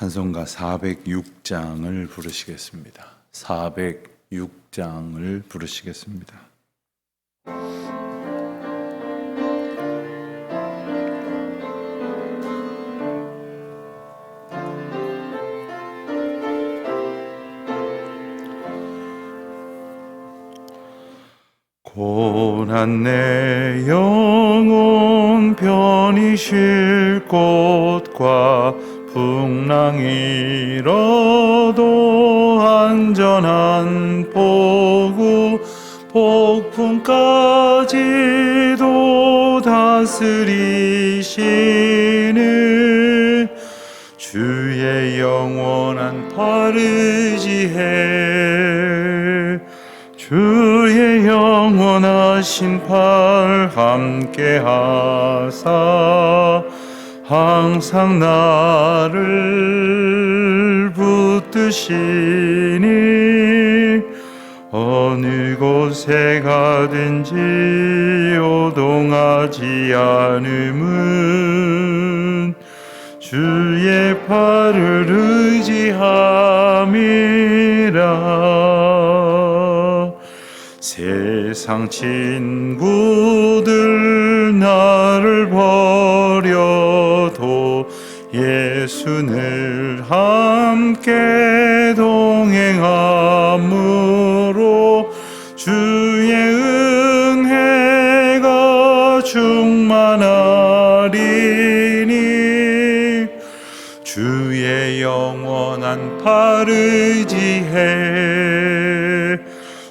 찬송가 406장을 부르시겠습니다. 406장을 부르시겠습니다. 고난 내 영혼 편히 쉴 곳과 풍랑 일어도 안전한 포구 폭풍까지도 다스리시는 주의 영원한 팔 의지해 주의 영원하신 팔 함께하사 항상 나를 붙드시니 어느 곳에 가든지 요동하지 않음은 주의 팔을 의지함이라. 세상 친구들 나를 버려도 예수 늘 함께 동행함으로 주의 은혜가 충만하리니 주의 영원한 팔 의지해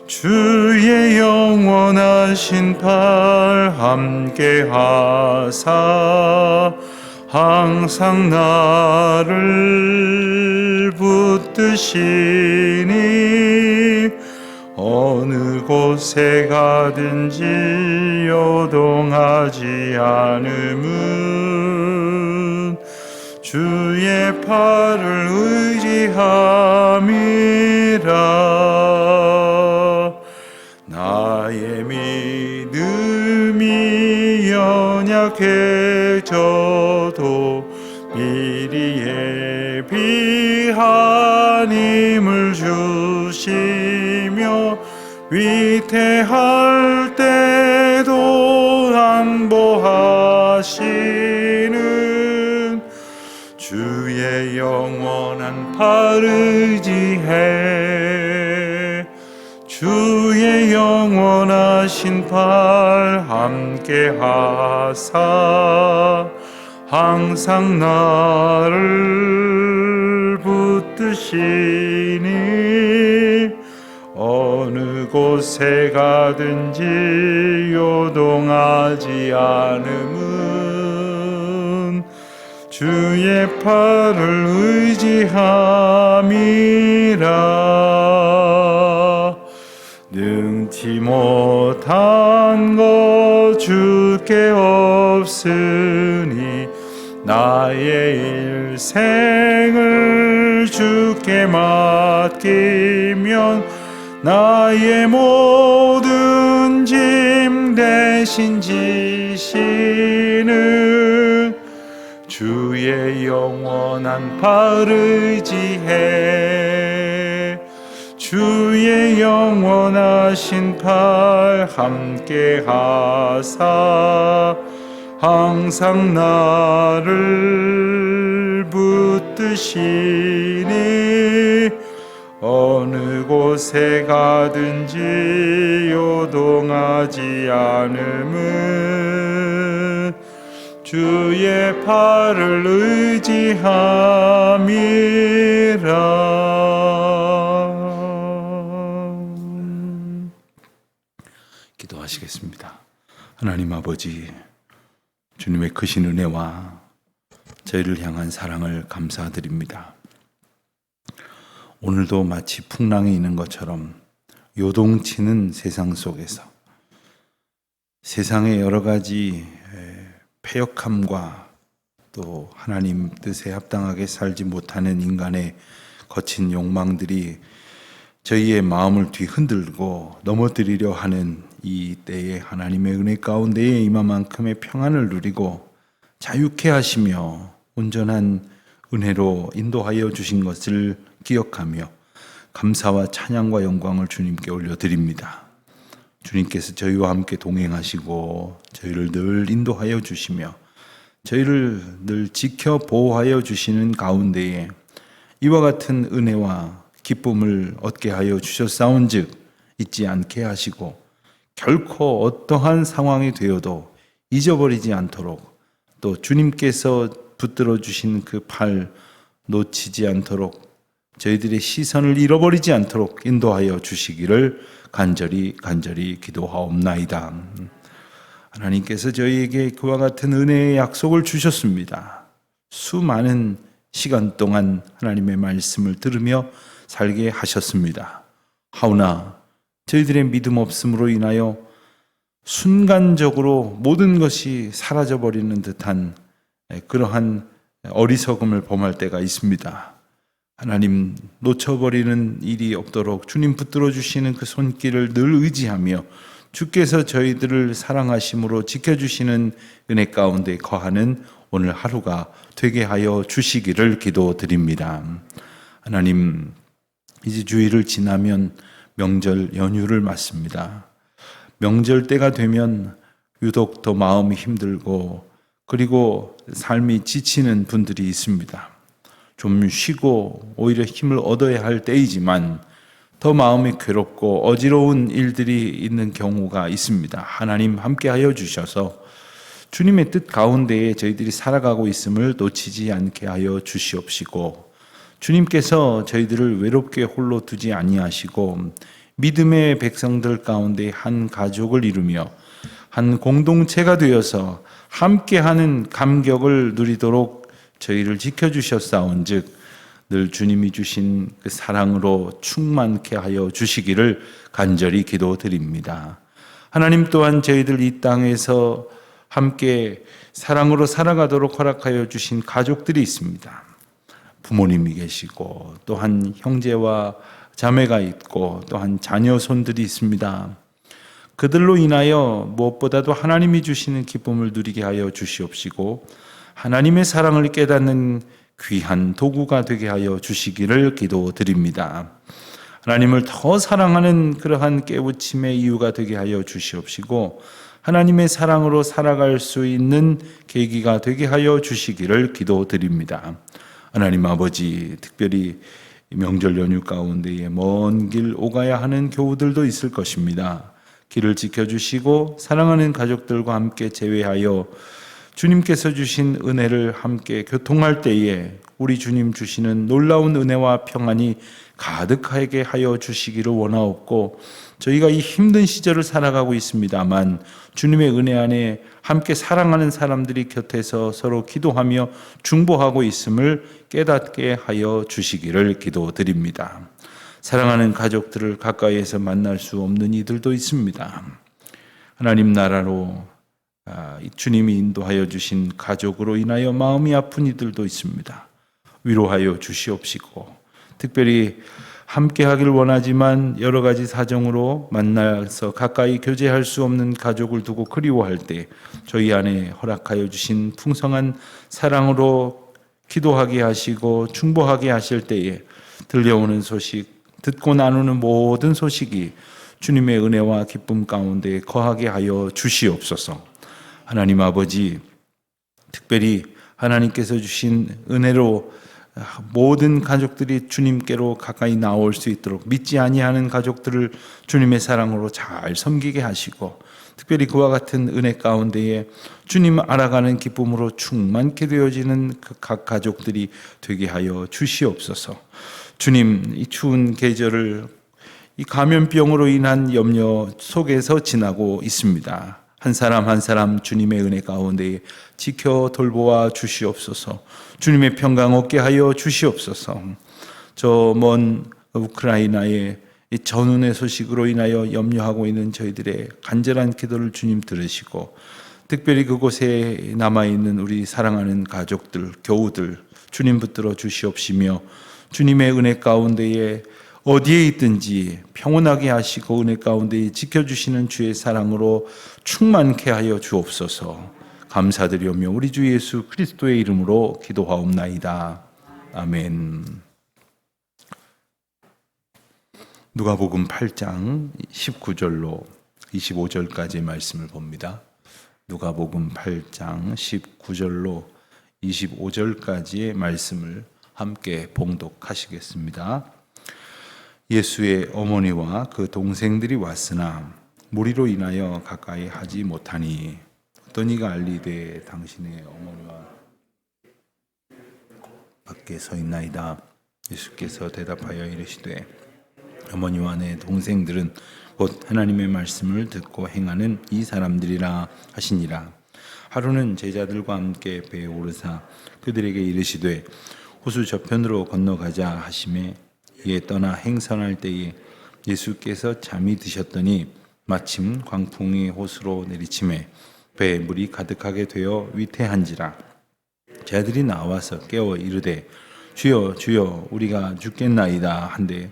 주의 영원하신 팔 함께하사 항상 나를 붙드시니 어느 곳에 가든지 요동하지 않음은 주의 팔을 의지함이라. 나의 믿음이 연약해져도 미리 예비한 힘을 주시며 위태할 때도 안보하시는 주의 영원한 팔 의지해 주의 영원하신 팔 함께하사 항상 나를 붙드시니 어느 곳에 가든지 요동하지 않음은 주의 팔을 의지함이라. 능치 못한 것 주께 없으니 나의 일생을 주께 맡기면 나의 모든 짐 대신 지시는 주의 영원한 팔 의지해 주의 영원하신 팔 함께하사 항상 나를 붙드시니 어느 곳에 가든지 요동하지 않음은 주의 팔을 의지함이라. 기도하시겠습니다. 하나님 아버지, 주님의 크신 은혜와 저희를 향한 사랑을 감사드립니다. 오늘도 마치 풍랑이 있는 것처럼 요동치는 세상 속에서 세상의 여러 가지 패역함과 또 하나님 뜻에 합당하게 살지 못하는 인간의 거친 욕망들이 저희의 마음을 뒤흔들고 넘어뜨리려 하는 이 때에 하나님의 은혜 가운데에 이만큼의 평안을 누리고 자유케 하시며 온전한 은혜로 인도하여 주신 것을 기억하며 감사와 찬양과 영광을 주님께 올려드립니다. 주님께서 저희와 함께 동행하시고 저희를 늘 인도하여 주시며 저희를 늘 지켜 보호하여 주시는 가운데에 이와 같은 은혜와 기쁨을 얻게 하여 주셨사온즉 잊지 않게 하시고 결코 어떠한 상황이 되어도 잊어버리지 않도록 또 주님께서 붙들어 주신 그 팔 놓치지 않도록 저희들의 시선을 잃어버리지 않도록 인도하여 주시기를 간절히 기도하옵나이다. 하나님께서 저희에게 그와 같은 은혜의 약속을 주셨습니다. 수많은 시간 동안 하나님의 말씀을 들으며 살게 하셨습니다. 하오나 저희들의 믿음 없음으로 인하여 순간적으로 모든 것이 사라져버리는 듯한 그러한 어리석음을 범할 때가 있습니다. 하나님 놓쳐버리는 일이 없도록 주님 붙들어 주시는 그 손길을 늘 의지하며 주께서 저희들을 사랑하심으로 지켜주시는 은혜 가운데 거하는 오늘 하루가 되게 하여 주시기를 기도드립니다. 하나님, 이제 주일을 지나면 명절 연휴를 맞습니다. 명절 때가 되면 유독 더 마음이 힘들고 그리고 삶이 지치는 분들이 있습니다. 좀 쉬고 오히려 힘을 얻어야 할 때이지만 더 마음이 괴롭고 어지러운 일들이 있는 경우가 있습니다. 하나님 함께하여 주셔서 주님의 뜻 가운데에 저희들이 살아가고 있음을 놓치지 않게 하여 주시옵시고 주님께서 저희들을 외롭게 홀로 두지 아니하시고 믿음의 백성들 가운데 한 가족을 이루며 한 공동체가 되어서 함께하는 감격을 누리도록 저희를 지켜주셨사온즉 늘 주님이 주신 그 사랑으로 충만케 하여 주시기를 간절히 기도드립니다. 하나님 또한 저희들 이 땅에서 함께 사랑으로 살아가도록 허락하여 주신 가족들이 있습니다. 부모님이 계시고 또한 형제와 자매가 있고 또한 자녀 손들이 있습니다. 그들로 인하여 무엇보다도 하나님이 주시는 기쁨을 누리게 하여 주시옵시고 하나님의 사랑을 깨닫는 귀한 도구가 되게 하여 주시기를 기도드립니다. 하나님을 더 사랑하는 그러한 깨우침의 이유가 되게 하여 주시옵시고 하나님의 사랑으로 살아갈 수 있는 계기가 되게 하여 주시기를 기도드립니다. 하나님 아버지, 특별히 명절 연휴 가운데에 먼 길 오가야 하는 교우들도 있을 것입니다. 길을 지켜주시고 사랑하는 가족들과 함께 제외하여 주님께서 주신 은혜를 함께 교통할 때에 우리 주님 주시는 놀라운 은혜와 평안이 가득하게 하여 주시기를 원하옵고 저희가 이 힘든 시절을 살아가고 있습니다만 주님의 은혜 안에 함께 사랑하는 사람들이 곁에서 서로 기도하며 중보하고 있음을 깨닫게 하여 주시기를 기도드립니다. 사랑하는 가족들을 가까이에서 만날 수 없는 이들도 있습니다. 하나님 나라로 주님이 인도하여 주신 가족으로 인하여 마음이 아픈 이들도 있습니다. 위로하여 주시옵시고 특별히 함께 하길 원하지만 여러 가지 사정으로 만나서 가까이 교제할 수 없는 가족을 두고 그리워할 때 저희 안에 허락하여 주신 풍성한 사랑으로 기도하게 하시고 중보하게 하실 때에 들려오는 소식, 듣고 나누는 모든 소식이 주님의 은혜와 기쁨 가운데 거하게 하여 주시옵소서. 하나님 아버지, 특별히 하나님께서 주신 은혜로 모든 가족들이 주님께로 가까이 나올 수 있도록 믿지 아니하는 가족들을 주님의 사랑으로 잘 섬기게 하시고 특별히 그와 같은 은혜 가운데에 주님 알아가는 기쁨으로 충만케 되어지는 그 각 가족들이 되게 하여 주시옵소서. 주님, 이 추운 계절을 이 감염병으로 인한 염려 속에서 지나고 있습니다. 한 사람 한 사람 주님의 은혜 가운데 지켜 돌보아 주시옵소서. 주님의 평강 얻게 하여 주시옵소서. 저 먼 우크라이나의 이 전운의 소식으로 인하여 염려하고 있는 저희들의 간절한 기도를 주님 들으시고 특별히 그곳에 남아있는 우리 사랑하는 가족들, 교우들 주님 붙들어 주시옵시며 주님의 은혜 가운데에 어디에 있든지 평온하게 하시고 은혜 가운데 지켜주시는 주의 사랑으로 충만케 하여 주옵소서. 감사드리오며 우리 주 예수 그리스도의 이름으로 기도하옵나이다. 아멘. 누가복음 8장 19절로 25절까지 말씀을 봅니다. 누가복음 8장 19절로 25절까지의 말씀을 함께 봉독하시겠습니다. 예수의 어머니와 그 동생들이 왔으나 무리로 인하여 가까이 하지 못하니 어떤 이가 알리되 당신의 어머니와 밖에 서 있나이다. 예수께서 대답하여 이르시되 어머니와 내 동생들은 곧 하나님의 말씀을 듣고 행하는 이 사람들이라 하시니라. 하루는 제자들과 함께 배에 오르사 그들에게 이르시되 호수 저편으로 건너가자 하시매 이에 떠나 행선할 때에 예수께서 잠이 드셨더니 마침 광풍이 호수로 내리침에 배에 물이 가득하게 되어 위태한지라. 제자들이 나와서 깨워 이르되 주여 주여 우리가 죽겠나이다 한데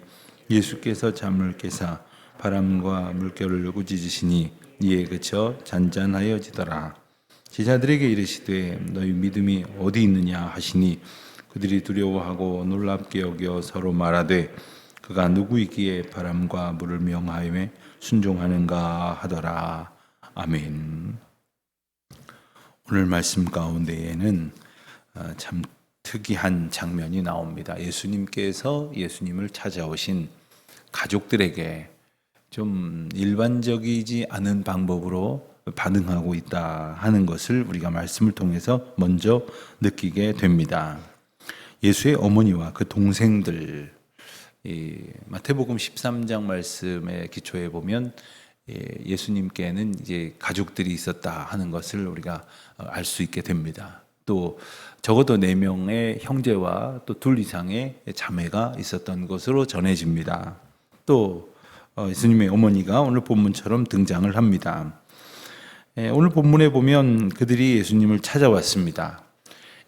예수께서 잠을 깨사 바람과 물결을 꾸짖으시니 이에 그쳐 잔잔하여지더라. 제자들에게 이르시되 너희 믿음이 어디 있느냐 하시니 그들이 두려워하고 놀랍게 여겨 서로 말하되 그가 누구이기에 바람과 물을 명하여 순종하는가 하더라. 아멘. 오늘 말씀 가운데에는 참 특이한 장면이 나옵니다. 예수님께서 예수님을 찾아오신 가족들에게 좀 일반적이지 않은 방법으로 반응하고 있다 하는 것을 우리가 말씀을 통해서 먼저 느끼게 됩니다. 예수의 어머니와 그 동생들, 마태복음 13장 말씀에 기초해 보면 예수님께는 이제 가족들이 있었다 하는 것을 우리가 알 수 있게 됩니다. 또 적어도 4명의 형제와 또 2 이상의 자매가 있었던 것으로 전해집니다. 또 예수님의 어머니가 오늘 본문처럼 등장을 합니다. 오늘 본문에 보면 그들이 예수님을 찾아왔습니다.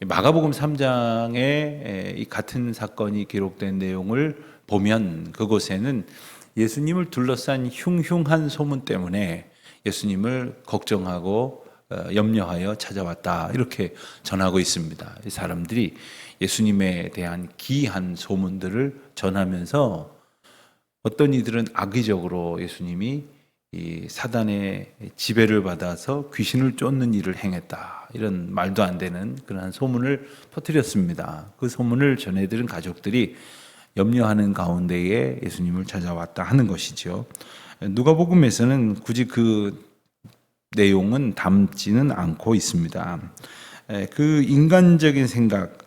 마가복음 3장에 이 같은 사건이 기록된 내용을 보면 그곳에는 예수님을 둘러싼 흉흉한 소문 때문에 예수님을 걱정하고 염려하여 찾아왔다 이렇게 전하고 있습니다. 이 사람들이 예수님에 대한 기이한 소문들을 전하면서 어떤 이들은 악의적으로 예수님이 이 사단의 지배를 받아서 귀신을 쫓는 일을 행했다 이런 말도 안 되는 그러한 소문을 퍼뜨렸습니다. 그 소문을 전해들은 가족들이 염려하는 가운데에 예수님을 찾아왔다 하는 것이죠. 누가복음에서는 굳이 그 내용은 담지는 않고 있습니다. 그 인간적인 생각,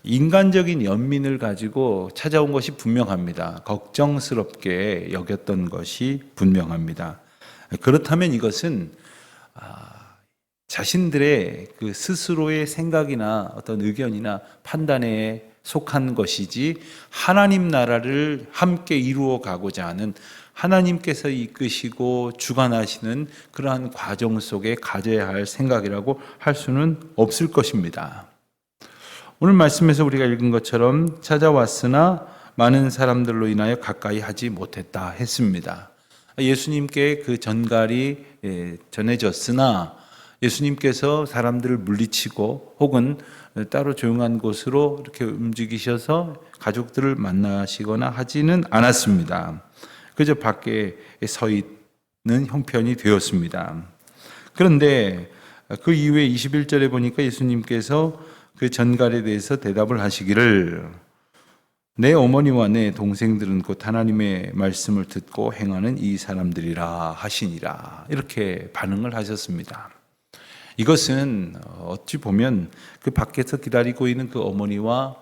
인간적인 연민을 가지고 찾아온 것이 분명합니다. 걱정스럽게 여겼던 것이 분명합니다. 그렇다면 이것은 자신들의 그 스스로의 생각이나 어떤 의견이나 판단에 속한 것이지 하나님 나라를 함께 이루어 가고자 하는 하나님께서 이끄시고 주관하시는 그러한 과정 속에 가져야 할 생각이라고 할 수는 없을 것입니다. 오늘 말씀에서 우리가 읽은 것처럼 찾아왔으나 많은 사람들로 인하여 가까이 하지 못했다 했습니다. 예수님께 그 전갈이 전해졌으나 예수님께서 사람들을 물리치고 혹은 따로 조용한 곳으로 이렇게 움직이셔서 가족들을 만나시거나 하지는 않았습니다. 그저 밖에 서 있는 형편이 되었습니다. 그런데 그 이후에 21절에 보니까 예수님께서 그 전갈에 대해서 대답을 하시기를 내 어머니와 내 동생들은 곧 하나님의 말씀을 듣고 행하는 이 사람들이라 하시니라 이렇게 반응을 하셨습니다. 이것은 어찌 보면 그 밖에서 기다리고 있는 그 어머니와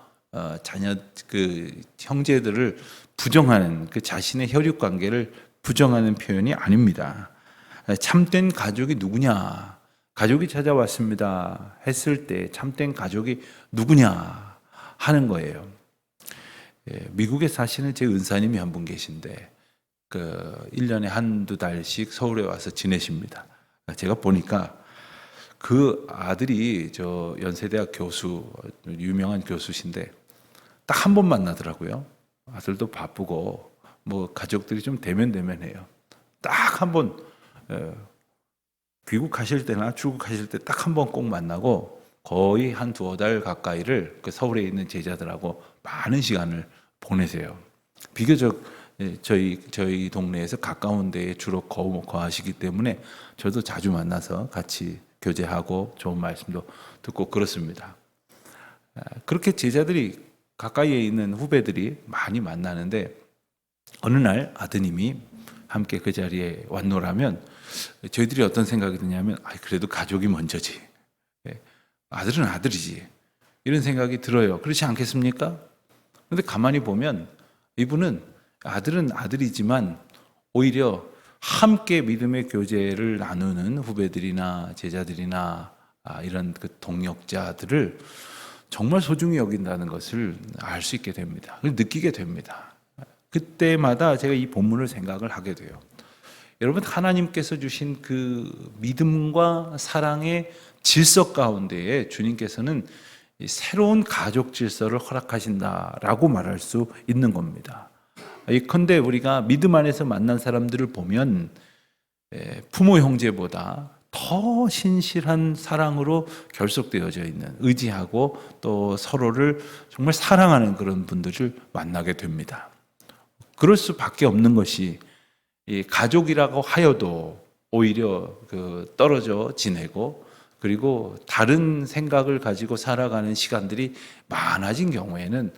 자녀 그 형제들을 부정하는 그 자신의 혈육 관계를 부정하는 표현이 아닙니다. 참된 가족이 누구냐? 가족이 찾아왔습니다 했을 때 참된 가족이 누구냐 하는 거예요. 미국에 사시는 제 은사님이 한 분 계신데 그 1년에 한두 달씩 서울에 와서 지내십니다. 제가 보니까 그 아들이 저 연세대학 교수, 유명한 교수신데 딱 한 번 만나더라고요. 아들도 바쁘고 뭐 가족들이 좀 대면대면해요. 딱 한 번 귀국하실 때나 출국하실 때 딱 한 번 꼭 만나고 거의 한 두어 달 가까이를 그 서울에 있는 제자들하고 많은 시간을 보내세요. 비교적 저희 동네에서 가까운 데에 주로 거하시기 때문에 저도 자주 만나서 같이 교제하고 좋은 말씀도 듣고 그렇습니다. 그렇게 제자들이 가까이에 있는 후배들이 많이 만나는데 어느 날 아드님이 함께 그 자리에 왔노라면 저희들이 어떤 생각이 드냐면 그래도 가족이 먼저지. 아들은 아들이지. 이런 생각이 들어요. 그렇지 않겠습니까? 그런데 가만히 보면 이분은 아들은 아들이지만 오히려 함께 믿음의 교제를 나누는 후배들이나 제자들이나 이런 그 동역자들을 정말 소중히 여긴다는 것을 알 수 있게 됩니다. 그걸 느끼게 됩니다. 그때마다 제가 이 본문을 생각을 하게 돼요. 여러분, 하나님께서 주신 그 믿음과 사랑의 질서 가운데에 주님께서는 새로운 가족 질서를 허락하신다라고 말할 수 있는 겁니다. 예컨대 우리가 믿음 안에서 만난 사람들을 보면 부모 형제보다 더 신실한 사랑으로 결속되어져 있는, 의지하고 또 서로를 정말 사랑하는 그런 분들을 만나게 됩니다. 그럴 수밖에 없는 것이 이 가족이라고 하여도 오히려 떨어져 지내고 그리고 다른 생각을 가지고 살아가는 시간들이 많아진 경우에는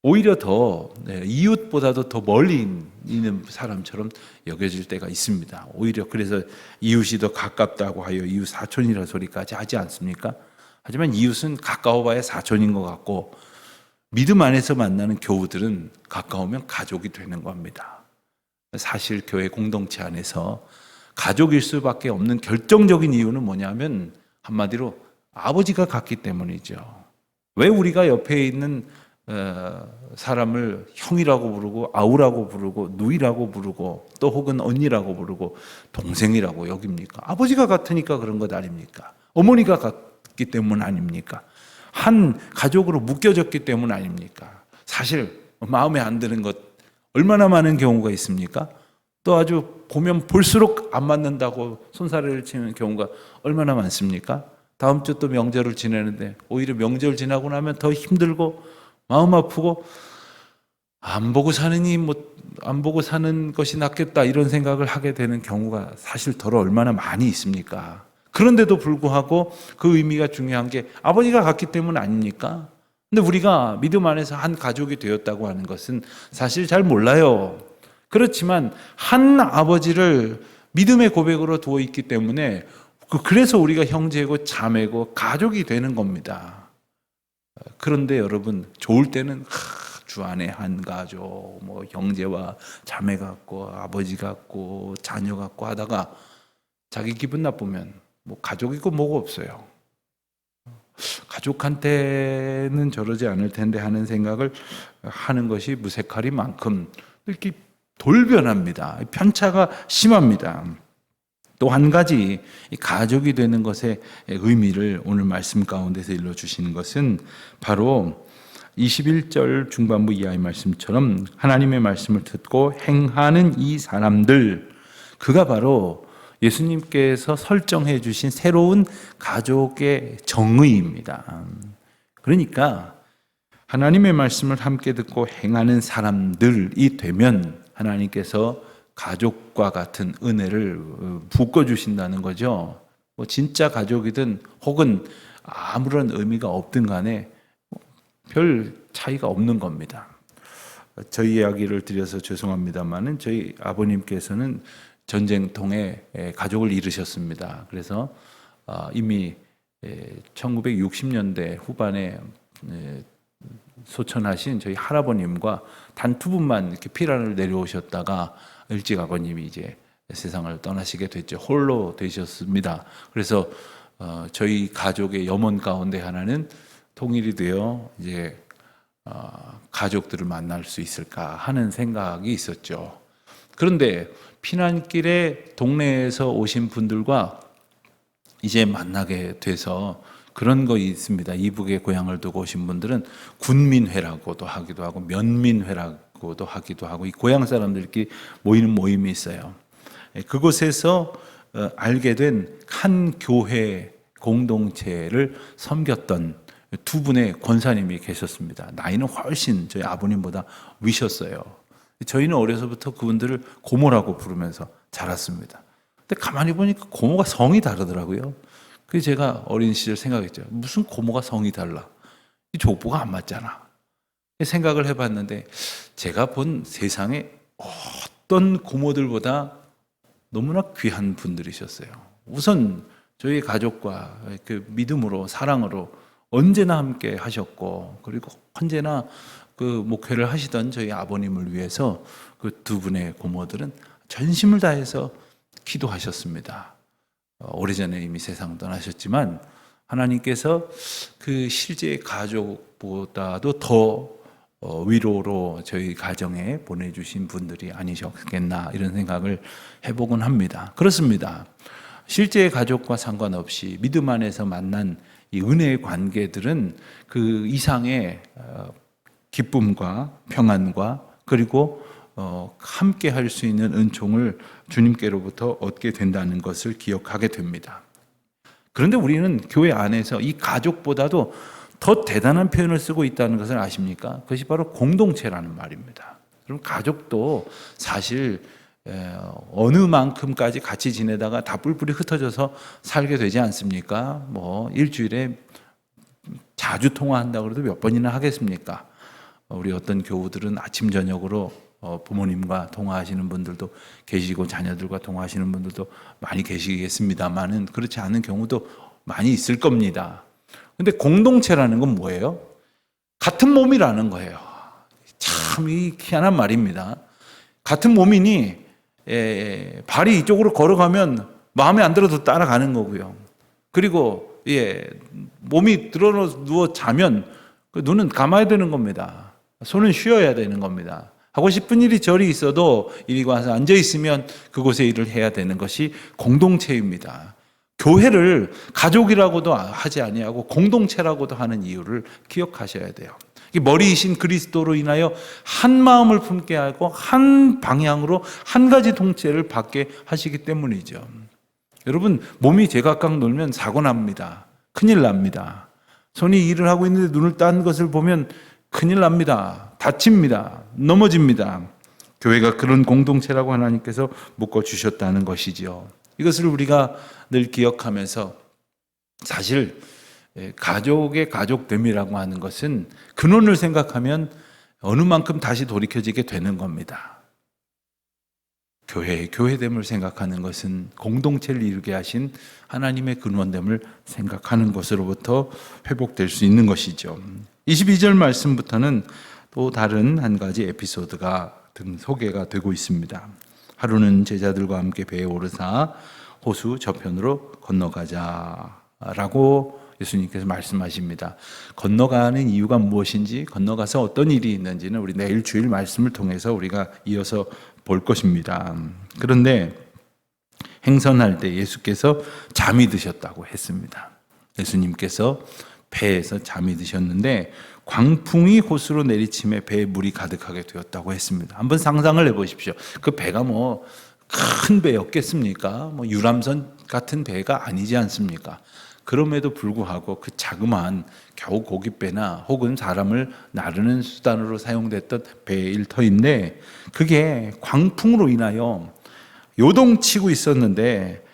오히려 더 이웃보다도 더 멀리 있는 사람처럼 여겨질 때가 있습니다. 오히려 그래서 이웃이 더 가깝다고 하여 이웃 사촌이라는 소리까지 하지 않습니까? 하지만 이웃은 가까워봐야 사촌인 것 같고 믿음 안에서 만나는 교우들은 가까우면 가족이 되는 겁니다. 사실 교회 공동체 안에서 가족일 수밖에 없는 결정적인 이유는 뭐냐면 한마디로 아버지가 같기 때문이죠. 왜 우리가 옆에 있는 사람을 형이라고 부르고 아우라고 부르고 누이라고 부르고 또 혹은 언니라고 부르고 동생이라고 여깁니까? 아버지가 같으니까 그런 것 아닙니까? 어머니가 같기 때문 아닙니까? 한 가족으로 묶여졌기 때문 아닙니까? 사실 마음에 안 드는 것 얼마나 많은 경우가 있습니까? 또 아주 보면 볼수록 안 맞는다고 손사래를 치는 경우가 얼마나 많습니까? 다음 주 또 명절을 지내는데 오히려 명절 지나고 나면 더 힘들고 마음 아프고 안 보고 사는 것이 낫겠다 이런 생각을 하게 되는 경우가 사실 더러 얼마나 많이 있습니까? 그런데도 불구하고 그 의미가 중요한 게 아버지가 같기 때문 아닙니까? 근데 우리가 믿음 안에서 한 가족이 되었다고 하는 것은 사실 잘 몰라요. 그렇지만 한 아버지를 믿음의 고백으로 두어 있기 때문에 그래서 우리가 형제고 자매고 가족이 되는 겁니다. 그런데 여러분, 좋을 때는 주 안에 한 가족, 뭐 형제와 자매 같고 아버지 같고 자녀 같고 하다가 자기 기분 나쁘면 뭐 가족이고 뭐고 없어요. 가족한테는 저러지 않을 텐데 하는 생각을 하는 것이 무색하리만큼 이렇게 돌변합니다. 편차가 심합니다. 또 한 가지 가족이 되는 것의 의미를 오늘 말씀 가운데서 일러주시는 것은 바로 21절 중반부 이하의 말씀처럼 하나님의 말씀을 듣고 행하는 이 사람들, 그가 바로 예수님께서 설정해 주신 새로운 가족의 정의입니다. 그러니까 하나님의 말씀을 함께 듣고 행하는 사람들이 되면 하나님께서 가족과 같은 은혜를 붓고주신다는 거죠. 뭐 진짜 가족이든 혹은 아무런 의미가 없든 간에 별 차이가 없는 겁니다. 저희 이야기를 드려서 죄송합니다만은 저희 아버님께서는 전쟁통에 가족을 잃으셨습니다. 그래서 이미 1960년대 후반에 소천하신 저희 할아버님과 단 두 분만 이렇게 피란을 내려오셨다가 일찍 아버님이 이제 세상을 떠나시게 됐죠. 홀로 되셨습니다. 그래서 저희 가족의 염원 가운데 하나는 통일이 되어 이제 가족들을 만날 수 있을까 하는 생각이 있었죠. 그런데 피난길에 동네에서 오신 분들과 이제 만나게 돼서 그런 거 있습니다. 이북에 고향을 두고 오신 분들은 군민회라고도 하기도 하고 면민회라고도 하기도 하고 이 고향 사람들끼리 모이는 모임이 있어요. 그곳에서 알게 된 한 교회가 공동체를 섬겼던 두 분의 권사님이 계셨습니다. 나이는 훨씬 저희 아버님보다 위셨어요. 저희는 어려서부터 그분들을 고모라고 부르면서 자랐습니다. 근데 가만히 보니까 고모가 성이 다르더라고요. 그래서 제가 어린 시절 생각했죠. 무슨 고모가 성이 달라? 이 족보가 안 맞잖아. 생각을 해봤는데 제가 본 세상에 어떤 고모들보다 너무나 귀한 분들이셨어요. 우선 저희 가족과 그 믿음으로 사랑으로 언제나 함께 하셨고, 그리고 언제나 그 목회를 하시던 저희 아버님을 위해서 그 두 분의 고모들은 전심을 다해서 기도하셨습니다. 오래전에 이미 세상 떠나셨지만 하나님께서 그 실제 가족보다도 더 위로로 저희 가정에 보내주신 분들이 아니셨겠나 이런 생각을 해보곤 합니다. 그렇습니다. 실제 가족과 상관없이 믿음 안에서 만난 이 은혜의 관계들은 그 이상의 기쁨과 평안과 그리고 함께 할 수 있는 은총을 주님께로부터 얻게 된다는 것을 기억하게 됩니다. 그런데 우리는 교회 안에서 이 가족보다도 더 대단한 표현을 쓰고 있다는 것을 아십니까? 그것이 바로 공동체라는 말입니다. 그럼 가족도 사실 어느 만큼까지 같이 지내다가 다 뿔뿔이 흩어져서 살게 되지 않습니까? 뭐 일주일에 자주 통화한다고 해도 몇 번이나 하겠습니까? 우리 어떤 교우들은 아침 저녁으로 부모님과 통화하시는 분들도 계시고 자녀들과 통화하시는 분들도 많이 계시겠습니다만은 그렇지 않은 경우도 많이 있을 겁니다. 근데 공동체라는 건 뭐예요? 같은 몸이라는 거예요. 참 이 희한한 말입니다. 같은 몸이니 발이 이쪽으로 걸어가면 마음에 안 들어도 따라가는 거고요. 그리고 몸이 들어 누워 자면 그 눈은 감아야 되는 겁니다. 손은 쉬어야 되는 겁니다. 하고 싶은 일이 저리 있어도 이리 와서 앉아 있으면 그곳에 일을 해야 되는 것이 공동체입니다. 교회를 가족이라고도 하지 아니하고 공동체라고도 하는 이유를 기억하셔야 돼요. 머리이신 그리스도로 인하여 한 마음을 품게 하고 한 방향으로 한 가지 통째를 받게 하시기 때문이죠. 여러분, 몸이 제각각 놀면 사고 납니다. 큰일 납니다. 손이 일을 하고 있는데 눈을 딴 것을 보면 큰일 납니다. 다칩니다. 넘어집니다. 교회가 그런 공동체라고 하나님께서 묶어주셨다는 것이죠. 이것을 우리가 늘 기억하면서 사실 가족의 가족됨이라고 하는 것은 근원을 생각하면 어느 만큼 다시 돌이켜지게 되는 겁니다. 교회됨을 생각하는 것은 공동체를 이루게 하신 하나님의 근원됨을 생각하는 것으로부터 회복될 수 있는 것이죠. 22절 말씀부터는 또 다른 한 가지 에피소드가 소개가 되고 있습니다. 하루는 제자들과 함께 배에 오르사 호수 저편으로 건너가자라고 예수님께서 말씀하십니다. 건너가는 이유가 무엇인지, 건너가서 어떤 일이 있는지는 우리 내일 주일 말씀을 통해서 우리가 이어서 볼 것입니다. 그런데 행선할 때 예수께서 잠이 드셨다고 했습니다. 예수님께서 배에서 잠이 드셨는데 광풍이 호수로 내리침에 배에 물이 가득하게 되었다고 했습니다. 한번 상상을 해보십시오. 그 배가 뭐 큰 배였겠습니까? 뭐 유람선 같은 배가 아니지 않습니까? 그럼에도 불구하고 그 자그마한 겨우 고깃배나 혹은 사람을 나르는 수단으로 사용됐던 배의 일터인데 그게 광풍으로 인하여 요동치고 있었는데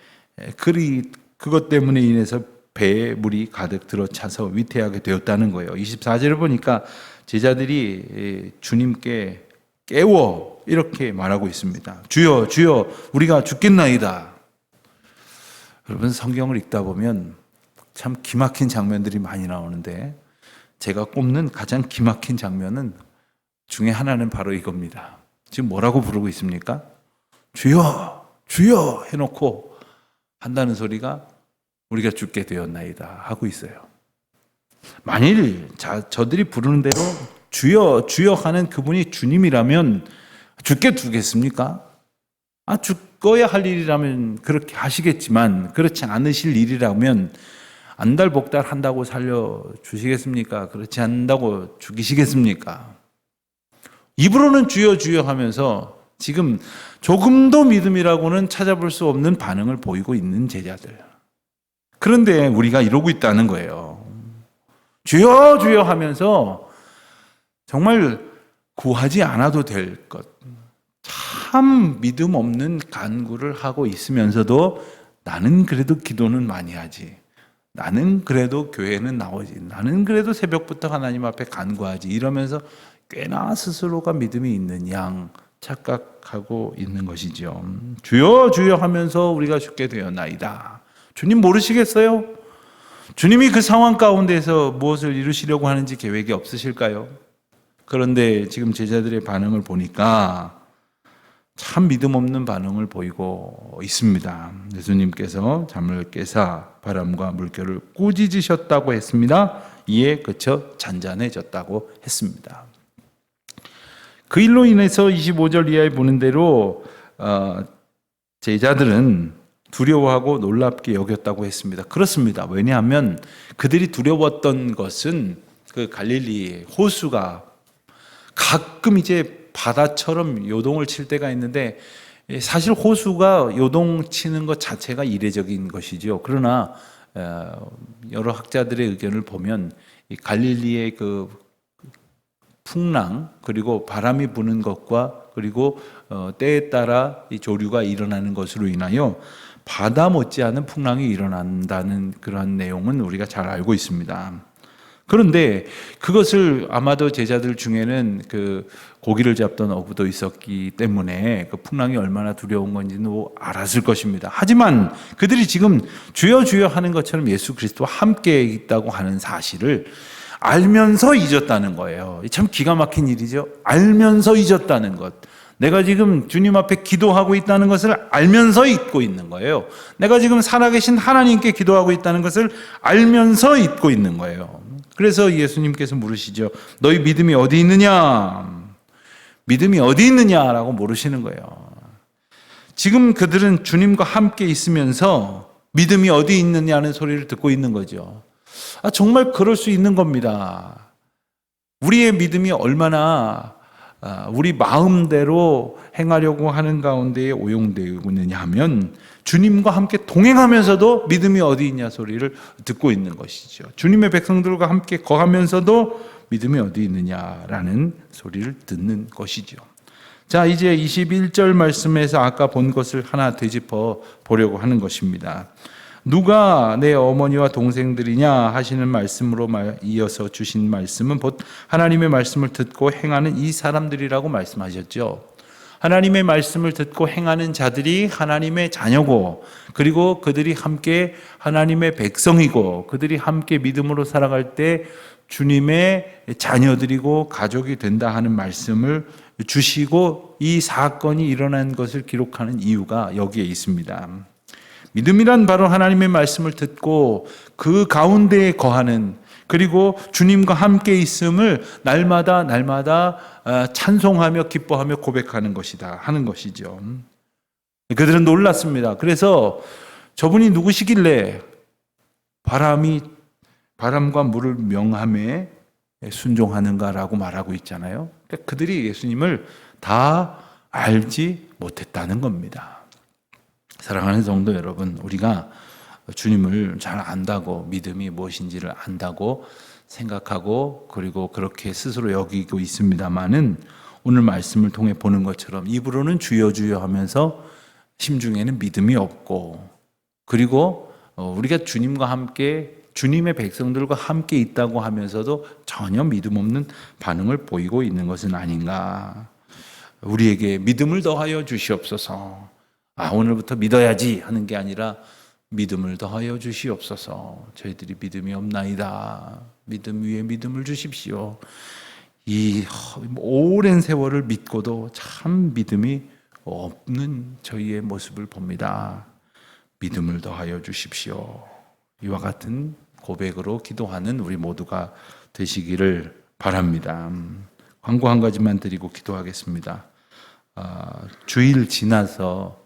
그것 때문에 인해서 배에 물이 가득 들어차서 위태하게 되었다는 거예요. 24절을 보니까 제자들이 주님께 깨워 이렇게 말하고 있습니다. 주여 주여 우리가 죽겠나이다. 여러분, 성경을 읽다 보면 참 기막힌 장면들이 많이 나오는데 제가 꼽는 가장 기막힌 장면은 중에 하나는 바로 이겁니다. 지금 뭐라고 부르고 있습니까? 주여 주여 해놓고 한다는 소리가 우리가 죽게 되었나이다 하고 있어요. 만일 저들이 부르는 대로 주여 주여 하는 그분이 주님이라면 죽게 두겠습니까? 죽어야 할 일이라면 그렇게 하시겠지만 그렇지 않으실 일이라면 안달복달 한다고 살려주시겠습니까? 그렇지 않는다고 죽이시겠습니까? 입으로는 주여 주여 하면서 지금 조금도 믿음이라고는 찾아볼 수 없는 반응을 보이고 있는 제자들. 그런데 우리가 이러고 있다는 거예요. 주여 주여 하면서 정말 구하지 않아도 될 것, 참 믿음 없는 간구를 하고 있으면서도 나는 그래도 기도는 많이 하지, 나는 그래도 교회는 나오지, 나는 그래도 새벽부터 하나님 앞에 간구하지, 이러면서 꽤나 스스로가 믿음이 있는 양 착각하고 있는 것이죠. 주여 주여 하면서 우리가 죽게 되었나이다. 주님 모르시겠어요? 주님이 그 상황 가운데서 무엇을 이루시려고 하는지 계획이 없으실까요? 그런데 지금 제자들의 반응을 보니까 참 믿음 없는 반응을 보이고 있습니다. 예수님께서 잠을 깨사 바람과 물결을 꾸짖으셨다고 했습니다. 이에 그쳐 잔잔해졌다고 했습니다. 그 일로 인해서 25절 이하에 보는 대로 제자들은 두려워하고 놀랍게 여겼다고 했습니다. 그렇습니다. 왜냐하면 그들이 두려웠던 것은 그 갈릴리 호수가 가끔 이제 바다처럼 요동을 칠 때가 있는데, 사실 호수가 요동치는 것 자체가 이례적인 것이죠. 그러나 여러 학자들의 의견을 보면 이 갈릴리의 그 풍랑, 그리고 바람이 부는 것과 그리고 때에 따라 이 조류가 일어나는 것으로 인하여 바다 못지않은 풍랑이 일어난다는 그런 내용은 우리가 잘 알고 있습니다. 그런데 그것을 아마도 제자들 중에는 그 고기를 잡던 어부도 있었기 때문에 그 풍랑이 얼마나 두려운 건지는 알았을 것입니다. 하지만 그들이 지금 주여 주여 하는 것처럼 예수 그리스도와 함께 있다고 하는 사실을 알면서 잊었다는 거예요. 참 기가 막힌 일이죠. 알면서 잊었다는 것. 내가 지금 주님 앞에 기도하고 있다는 것을 알면서 잊고 있는 거예요. 내가 지금 살아계신 하나님께 기도하고 있다는 것을 알면서 잊고 있는 거예요. 그래서 예수님께서 물으시죠. 너희 믿음이 어디 있느냐? 믿음이 어디 있느냐라고 물으시는 거예요. 지금 그들은 주님과 함께 있으면서 믿음이 어디 있느냐는 소리를 듣고 있는 거죠. 정말 그럴 수 있는 겁니다. 우리의 믿음이 얼마나 우리 마음대로 행하려고 하는 가운데에 오용되고 있느냐 하면 주님과 함께 동행하면서도 믿음이 어디 있냐 소리를 듣고 있는 것이죠. 주님의 백성들과 함께 거하면서도 믿음이 어디 있느냐라는 소리를 듣는 것이죠. 자, 이제 21절 말씀에서 아까 본 것을 하나 되짚어 보려고 하는 것입니다. 누가 내 어머니와 동생들이냐 하시는 말씀으로 이어서 주신 말씀은 곧 하나님의 말씀을 듣고 행하는 이 사람들이라고 말씀하셨죠. 하나님의 말씀을 듣고 행하는 자들이 하나님의 자녀고, 그리고 그들이 함께 하나님의 백성이고, 그들이 함께 믿음으로 살아갈 때 주님의 자녀들이고 가족이 된다 하는 말씀을 주시고, 이 사건이 일어난 것을 기록하는 이유가 여기에 있습니다. 믿음이란 바로 하나님의 말씀을 듣고 그 가운데에 거하는, 그리고 주님과 함께 있음을 날마다 찬송하며 기뻐하며 고백하는 것이다 하는 것이죠. 그들은 놀랐습니다. 그래서 저분이 누구시길래 바람과 물을 명함에 순종하는가라고 말하고 있잖아요. 그러니까 그들이 예수님을 다 알지 못했다는 겁니다. 사랑하는 성도 여러분, 우리가 주님을 잘 안다고, 믿음이 무엇인지를 안다고 생각하고 그리고 그렇게 스스로 여기고 있습니다만은, 오늘 말씀을 통해 보는 것처럼 입으로는 주여 주여 하면서 심중에는 믿음이 없고, 그리고 우리가 주님과 함께, 주님의 백성들과 함께 있다고 하면서도 전혀 믿음 없는 반응을 보이고 있는 것은 아닌가. 우리에게 믿음을 더하여 주시옵소서. 오늘부터 믿어야지 하는 게 아니라 믿음을 더하여 주시옵소서. 저희들이 믿음이 없나이다. 믿음 위에 믿음을 주십시오. 이 오랜 세월을 믿고도 참 믿음이 없는 저희의 모습을 봅니다. 믿음을 더하여 주십시오. 이와 같은 고백으로 기도하는 우리 모두가 되시기를 바랍니다. 광고 한 가지만 드리고 기도하겠습니다. 주일 지나서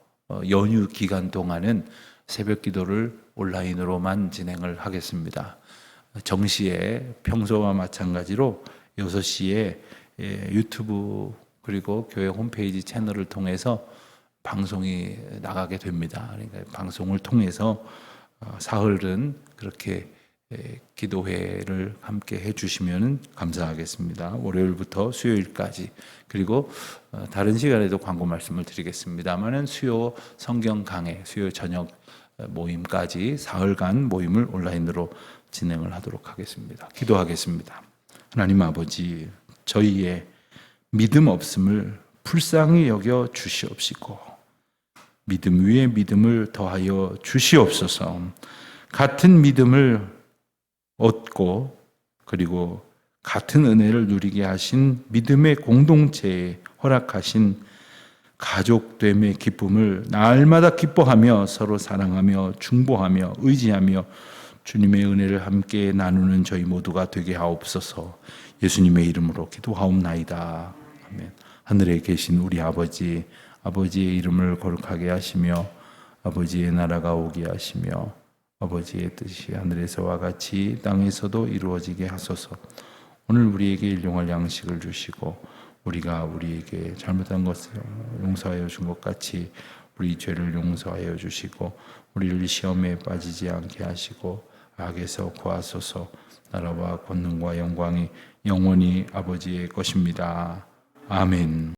연휴 기간 동안은 새벽 기도를 온라인으로만 진행을 하겠습니다. 정시에 평소와 마찬가지로 6시에 유튜브 그리고 교회 홈페이지 채널을 통해서 방송이 나가게 됩니다. 그러니까 방송을 통해서 사흘은 그렇게 기도회를 함께 해주시면 감사하겠습니다. 월요일부터 수요일까지. 그리고 다른 시간에도 광고 말씀을 드리겠습니다만은 수요 성경 강해, 수요 저녁 모임까지 사흘간 모임을 온라인으로 진행을 하도록 하겠습니다. 기도하겠습니다. 하나님 아버지, 저희의 믿음 없음을 불쌍히 여겨 주시옵시고 믿음 위에 믿음을 더하여 주시옵소서. 같은 믿음을 얻고 그리고 같은 은혜를 누리게 하신 믿음의 공동체에 허락하신 가족됨의 기쁨을 날마다 기뻐하며 서로 사랑하며 중보하며 의지하며 주님의 은혜를 함께 나누는 저희 모두가 되게 하옵소서. 예수님의 이름으로 기도하옵나이다. 아멘. 하늘에 계신 우리 아버지, 아버지의 이름을 거룩하게 하시며 아버지의 나라가 오게 하시며 아버지의 뜻이 하늘에서와 같이 땅에서도 이루어지게 하소서. 오늘 우리에게 일용할 양식을 주시고 우리가 우리에게 잘못한 것을 용서하여 준 것 같이 우리 죄를 용서하여 주시고 우리를 시험에 빠지지 않게 하시고 악에서 구하소서. 나라와 권능과 영광이 영원히 아버지의 것입니다. 아멘.